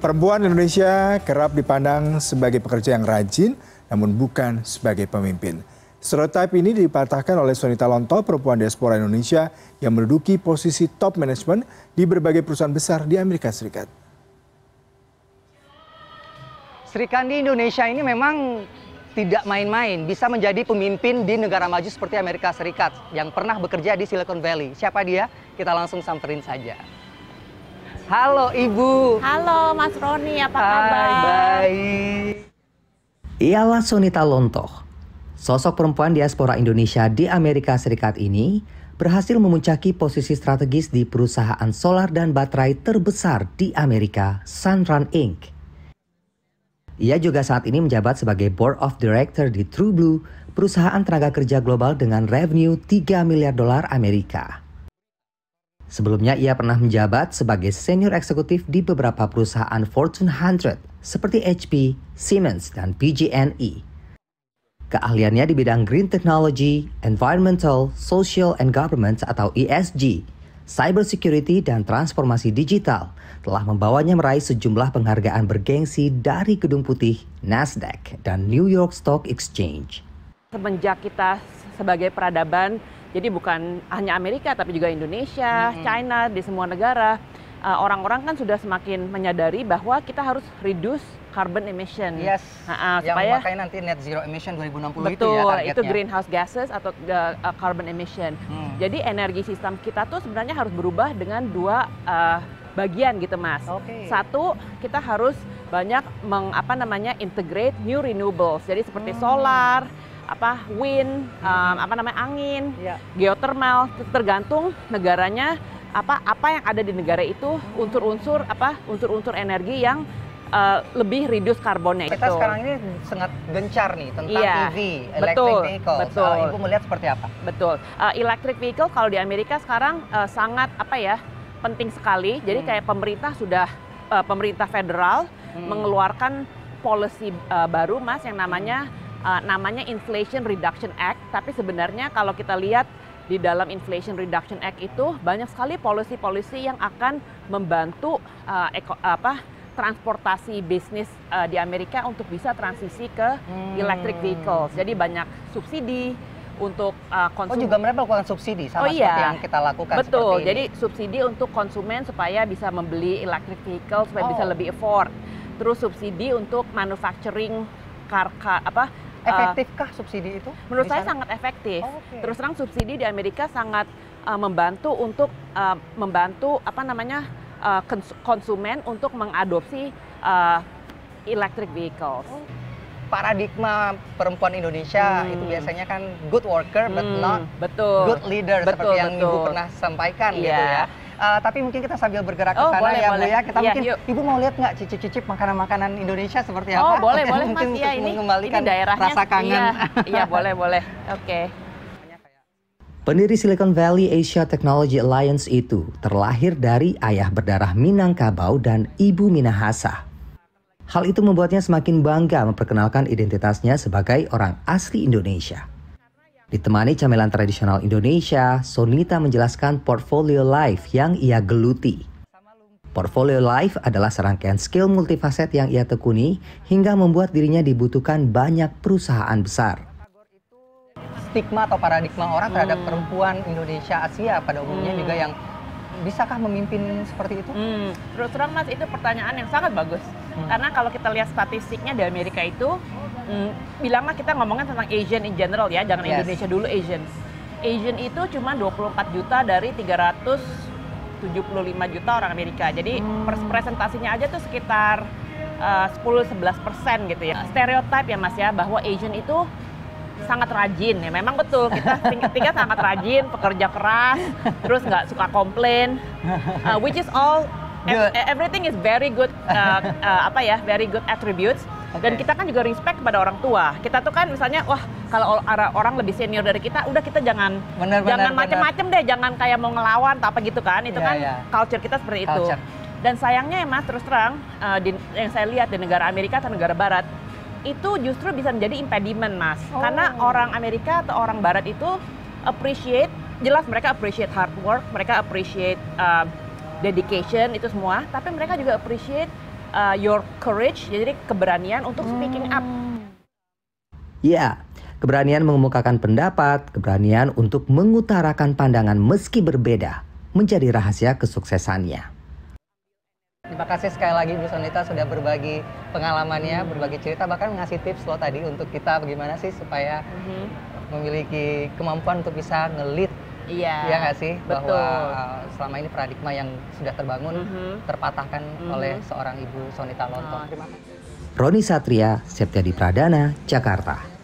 Perempuan Indonesia kerap dipandang sebagai pekerja yang rajin, namun bukan sebagai pemimpin. Stereotip ini dipatahkan oleh Sonita Lontoh, perempuan diaspora Indonesia yang menduduki posisi top manajemen di berbagai perusahaan besar di Amerika Serikat. Sri Kandi Indonesia ini memang tidak main-main, bisa menjadi pemimpin di negara maju seperti Amerika Serikat yang pernah bekerja di Silicon Valley. Siapa dia? Kita langsung samperin saja. Halo Ibu. Halo Mas Roni, apa kabar? Hai, baik. Ialah Sonita Lontoh, sosok perempuan diaspora Indonesia di Amerika Serikat ini berhasil memuncaki posisi strategis di perusahaan solar dan baterai terbesar di Amerika, Sunrun Inc. Ia juga saat ini menjabat sebagai Board of Director di TrueBlue, perusahaan tenaga kerja global dengan revenue 3 miliar dolar Amerika. Sebelumnya ia pernah menjabat sebagai senior eksekutif di beberapa perusahaan Fortune 100 seperti HP, Siemens, dan PG&E. Keahliannya di bidang green technology, environmental, social and government atau ESG, cybersecurity, dan transformasi digital telah membawanya meraih sejumlah penghargaan bergengsi dari Gedung Putih, Nasdaq, dan New York Stock Exchange. Semenjak kita sebagai peradaban, jadi bukan hanya Amerika tapi juga Indonesia, China, di semua negara, orang-orang kan sudah semakin menyadari bahwa kita harus reduce carbon emission. Yes, yang supaya makanya nanti net zero emission 2060 betul, itu ya targetnya. itu greenhouse gases atau carbon emission. Jadi energi sistem kita tuh sebenarnya harus berubah dengan dua bagian gitu Mas. Satu, kita harus banyak integrate new renewables. Jadi seperti solar, wind, angin, geothermal, tergantung negaranya apa yang ada di negara itu unsur-unsur energi yang lebih reduce karbonnya. Kita sekarang ini sangat gencar nih tentang EV, electric vehicle. Betul. Ibu melihat seperti apa? Betul. Electric vehicle kalau di Amerika sekarang sangat penting sekali. Jadi kayak pemerintah federal mengeluarkan policy baru Mas yang namanya Inflation Reduction Act, tapi sebenarnya kalau kita lihat di dalam Inflation Reduction Act itu banyak sekali policy-policy yang akan membantu transportasi bisnis di Amerika untuk bisa transisi ke electric vehicles. Jadi banyak subsidi untuk konsumen. Oh juga mereka melakukan subsidi sama seperti yang kita lakukan. Betul, jadi subsidi untuk konsumen supaya bisa membeli electric vehicle supaya bisa lebih afford. Terus subsidi untuk manufacturing efektifkah subsidi itu? Menurut saya sangat efektif. Terus terang subsidi di Amerika sangat membantu untuk konsumen untuk mengadopsi electric vehicles. Paradigma perempuan Indonesia itu biasanya kan good worker but not good leader seperti yang Ibu pernah sampaikan gitu ya. Tapi mungkin kita sambil bergerak ke sana ya Bu ya. Kita mungkin Ibu mau lihat nggak cicip-cicip makanan-makanan Indonesia seperti apa? Boleh Mas. Mungkin untuk mengembalikan rasa kangen. Iya boleh. Oke. Pendiri Silicon Valley Asia Technology Alliance itu terlahir dari ayah berdarah Minangkabau dan ibu Minahasa. Hal itu membuatnya semakin bangga memperkenalkan identitasnya sebagai orang asli Indonesia. Ditemani camilan tradisional Indonesia, Sonita menjelaskan portfolio life yang ia geluti. Portfolio life adalah serangkaian skill multifaset yang ia tekuni hingga membuat dirinya dibutuhkan banyak perusahaan besar. Stigma atau paradigma orang terhadap perempuan Indonesia Asia pada umumnya juga yang bisakah memimpin seperti itu? Terus terang Mas, itu pertanyaan yang sangat bagus. Karena kalau kita lihat statistiknya di Amerika itu, bilanglah kita ngomongin tentang Asian in general ya, jangan Indonesia dulu, Asian itu cuma 24 juta dari 375 juta orang Amerika. Jadi presentasinya aja tuh sekitar 10-11% gitu ya. Stereotip ya Mas ya, bahwa Asian itu sangat rajin ya, memang betul, kita tingkat sangat rajin, pekerja keras, terus nggak suka komplain, which is all everything is very good, very good attributes. Dan kita kan juga respect kepada orang tua. Kita tuh kan misalnya, wah kalau orang lebih senior dari kita, udah kita jangan macem-macem deh, jangan kayak mau ngelawan atau apa gitu kan. Itu culture kita seperti itu. Dan sayangnya ya Mas, terus terang yang saya lihat di negara Amerika atau negara Barat, itu justru bisa menjadi impediment Mas. Karena orang Amerika atau orang Barat itu jelas mereka appreciate hard work, mereka appreciate dedication itu semua, tapi mereka juga appreciate your courage, jadi keberanian untuk speaking up. Ya, keberanian mengemukakan pendapat, keberanian untuk mengutarakan pandangan meski berbeda menjadi rahasia kesuksesannya. Terima kasih sekali lagi Bu Sonita sudah berbagi pengalamannya, berbagi cerita, bahkan ngasih tips loh tadi untuk kita bagaimana sih supaya memiliki kemampuan untuk bisa nge-lead. Iya nggak sih? Betul. Bahwa selama ini paradigma yang sudah terbangun terpatahkan oleh seorang Ibu Sonita Lontoh. Terima kasih. Roni Satria, Septiadi Pradana, Jakarta.